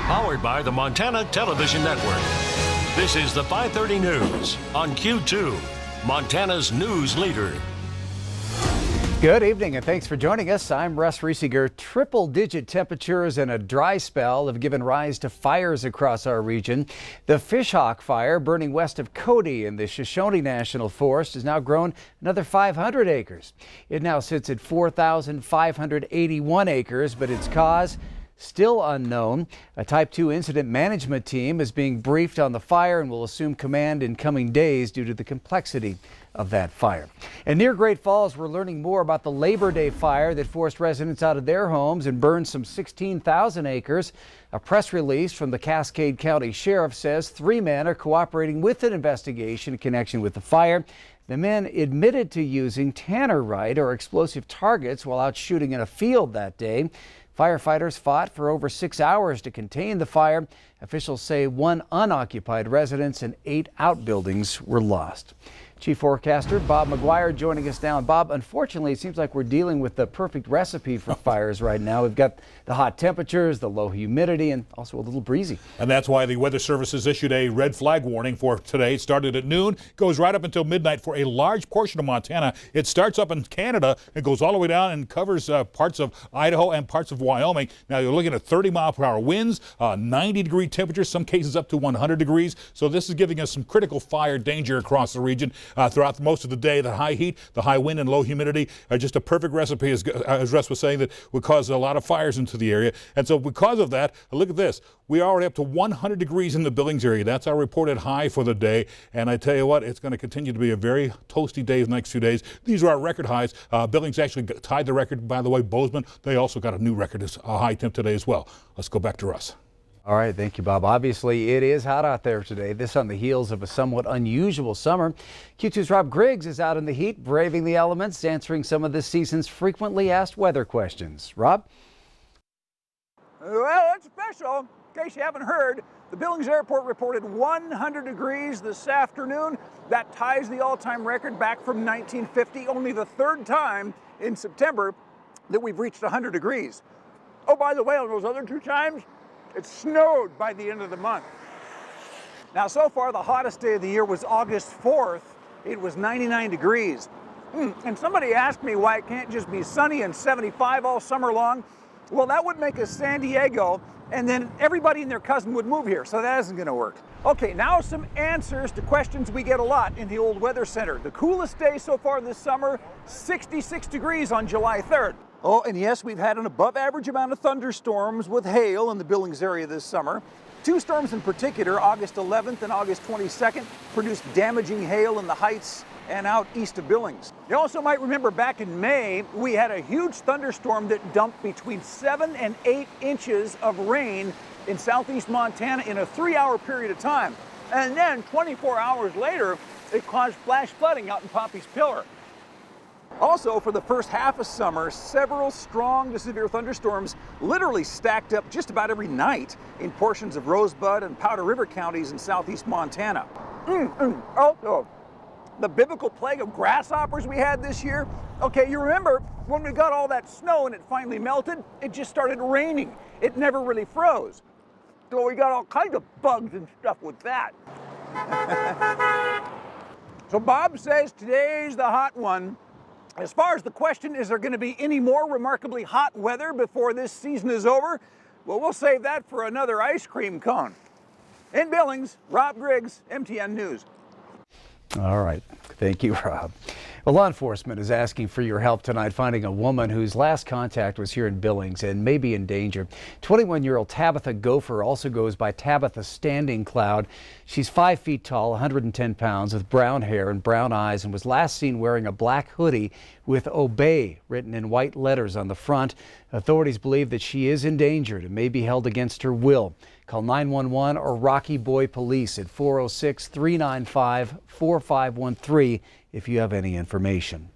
Powered by the Montana Television Network. This is the 5:30 News on Q2, Montana's news leader. Good evening and thanks for joining us. I'm Russ Riesinger. Triple-digit temperatures and a dry spell have given rise to fires across our region. The Fishhawk fire burning west of Cody in the Shoshone National Forest has now grown another 500 acres. It now sits at 4,581 acres, but its cause still unknown. A Type 2 incident management team is being briefed on the fire and will assume command in coming days due to the complexity of that fire. And near Great Falls, we're learning more about the Labor Day fire that forced residents out of their homes and burned some 16,000 acres. A press release from the Cascade County Sheriff says 3 men are cooperating with an investigation in connection with the fire. The men admitted to using tannerite or explosive targets while out shooting in a field that day. Firefighters fought for over 6 hours to contain the fire. Officials say 1 unoccupied residence and 8 outbuildings were lost. Chief forecaster Bob McGuire joining us now. And Bob, unfortunately, it seems like we're dealing with the perfect recipe for fires right now. We've got the hot temperatures, the low humidity, and also a little breezy. And that's why the Weather Service has issued a red flag warning for today. It started at noon, goes right up until midnight for a large portion of Montana. It starts up in Canada and goes all the way down and covers parts of Idaho and parts of Wyoming. Now you're looking at 30-mile-per-hour winds, 90-degree temperatures, some cases up to 100 degrees. So this is giving us some critical fire danger across the region. Throughout most of the day, the high heat, the high wind, and low humidity are just a perfect recipe, as Russ was saying, that would cause a lot of fires into the area. And so because of that, look at this. We are already up to 100 degrees in the Billings area. That's our reported high for the day. And I tell you what, it's going to continue to be a very toasty day the next few days. These are our record highs. Billings actually tied the record, by the way. Bozeman, they also got a new record high temp today as well. Let's go back to Russ. All right, thank you, Bob. Obviously, it is hot out there today. This on the heels of a somewhat unusual summer. Q2's Rob Griggs is out in the heat, braving the elements, answering some of this season's frequently asked weather questions. Rob? Well, it's special. In case you haven't heard, the Billings Airport reported 100 degrees this afternoon. That ties the all-time record back from 1950, only the 3rd time in September that we've reached 100 degrees. Oh, by the way, on those other 2 times, it snowed by the end of the month. Now, so far, the hottest day of the year was August 4th. It was 99 degrees. And somebody asked me why it can't just be sunny and 75 all summer long. Well, that would make us San Diego, and then everybody and their cousin would move here, so that isn't going to work. Okay, now some answers to questions we get a lot in the old weather center. The coolest day so far this summer, 66 degrees on July 3rd. Oh, and yes, we've had an above average amount of thunderstorms with hail in the Billings area this summer. 2 storms in particular, August 11th and August 22nd, produced damaging hail in the Heights and out east of Billings. You also might remember back in May, we had a huge thunderstorm that dumped between 7 and 8 inches of rain in southeast Montana in a 3-hour period of time. And then 24 hours later, it caused flash flooding out in Poppy's Pillar. Also, for the first half of summer, several strong to severe thunderstorms literally stacked up just about every night in portions of Rosebud and Powder River counties in southeast Montana. Also, the biblical plague of grasshoppers we had this year. Okay, you remember when we got all that snow and it finally melted, it just started raining. It never really froze. So we got all kinds of bugs and stuff with that. So Bob says today's the hot one. As far as the question, is there going to be any more remarkably hot weather before this season is over? Well, we'll save that for another ice cream cone. In Billings, Rob Griggs, MTN News. All right. Thank you, Rob. Well, law enforcement is asking for your help tonight finding a woman whose last contact was here in Billings and may be in danger. 21-year-old Tabitha Gopher also goes by Tabitha Standing Cloud. She's 5 feet tall, 110 pounds, with brown hair and brown eyes, and was last seen wearing a black hoodie with "Obey" written in white letters on the front. Authorities believe that she is endangered and may be held against her will. Call 911 or Rocky Boy Police at 406-395-4513 if you have any information.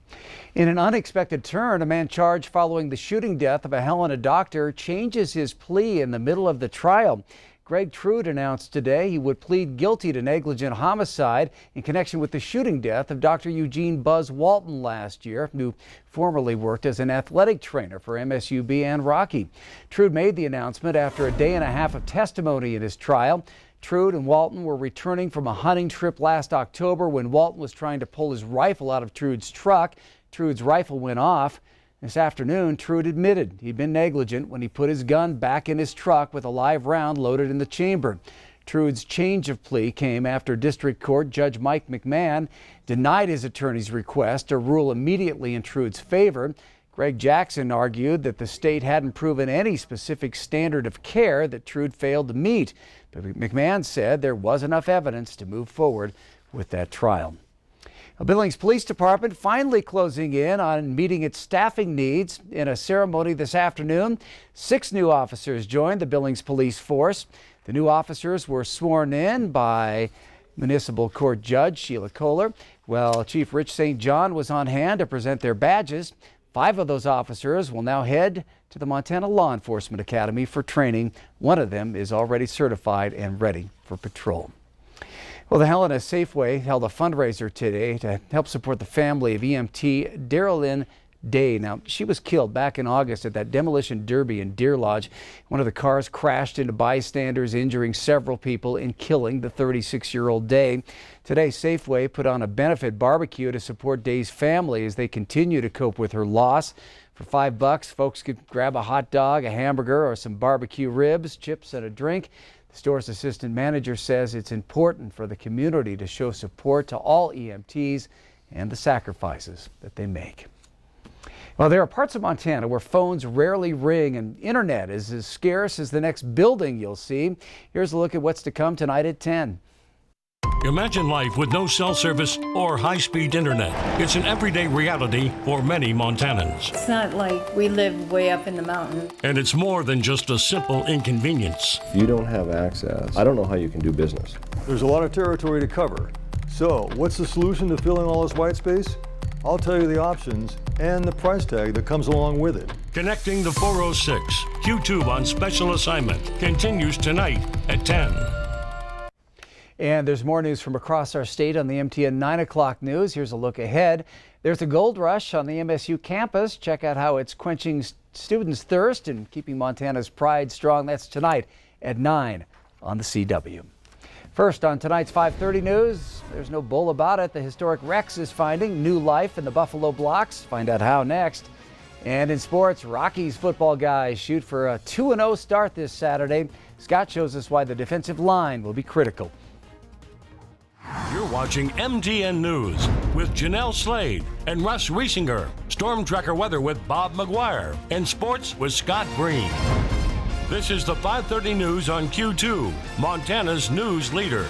In an unexpected turn, a man charged following the shooting death of a Helena doctor changes his plea in the middle of the trial. Greg Trude announced today he would plead guilty to negligent homicide in connection with the shooting death of Dr. Eugene Buzz Walton last year, who formerly worked as an athletic trainer for MSUB and Rocky. Trude made the announcement after a day and a half of testimony in his trial. Trude and Walton were returning from a hunting trip last October when Walton was trying to pull his rifle out of Trude's truck. Trude's rifle went off. This afternoon, Trude admitted he'd been negligent when he put his gun back in his truck with a live round loaded in the chamber. Trude's change of plea came after District Court Judge Mike McMahon denied his attorney's request to rule immediately in Trude's favor. Greg Jackson argued that the state hadn't proven any specific standard of care that Trude failed to meet, but McMahon said there was enough evidence to move forward with that trial. Billings Police Department finally closing in on meeting its staffing needs. In a ceremony this afternoon, 6 new officers joined the Billings Police Force. The new officers were sworn in by Municipal Court Judge Sheila Kohler, while Chief Rich St. John was on hand to present their badges. 5 of those officers will now head to the Montana Law Enforcement Academy for training. One of them is already certified and ready for patrol. Well, the Helena Safeway held a fundraiser today to help support the family of EMT Darylyn Day. Now, she was killed back in August at that demolition derby in Deer Lodge. One of the cars crashed into bystanders, injuring several people and killing the 36-year-old Day. Today, Safeway put on a benefit barbecue to support Day's family as they continue to cope with her loss. For $5, folks could grab a hot dog, a hamburger, or some barbecue ribs, chips, and a drink. The store's assistant manager says it's important for the community to show support to all EMTs and the sacrifices that they make. Well, there are parts of Montana where phones rarely ring and internet is as scarce as the next building you'll see. Here's a look at what's to come tonight at 10. Imagine life with no cell service or high-speed internet. It's an everyday reality for many Montanans. It's not like we live way up in the mountains. And it's more than just a simple inconvenience. If you don't have access, I don't know how you can do business. There's a lot of territory to cover. So, what's the solution to filling all this white space? I'll tell you the options and the price tag that comes along with it. Connecting the 406, Q2 on special assignment, continues tonight at 10. And there's more news from across our state on the MTN 9 o'clock news. Here's a look ahead. There's a gold rush on the MSU campus. Check out how it's quenching students' thirst and keeping Montana's pride strong. That's tonight at 9 on the CW. First on tonight's 5:30 news, there's no bull about it. The historic Rex is finding new life in the Buffalo Blocks. Find out how next. And in sports, Rockies football guys shoot for a 2-0 start this Saturday. Scott shows us why the defensive line will be critical. You're watching MTN News with Janelle Slade and Russ Riesinger. Storm Tracker weather with Bob McGuire. And sports with Scott Green. This is the 5:30 news on Q2, Montana's news leader.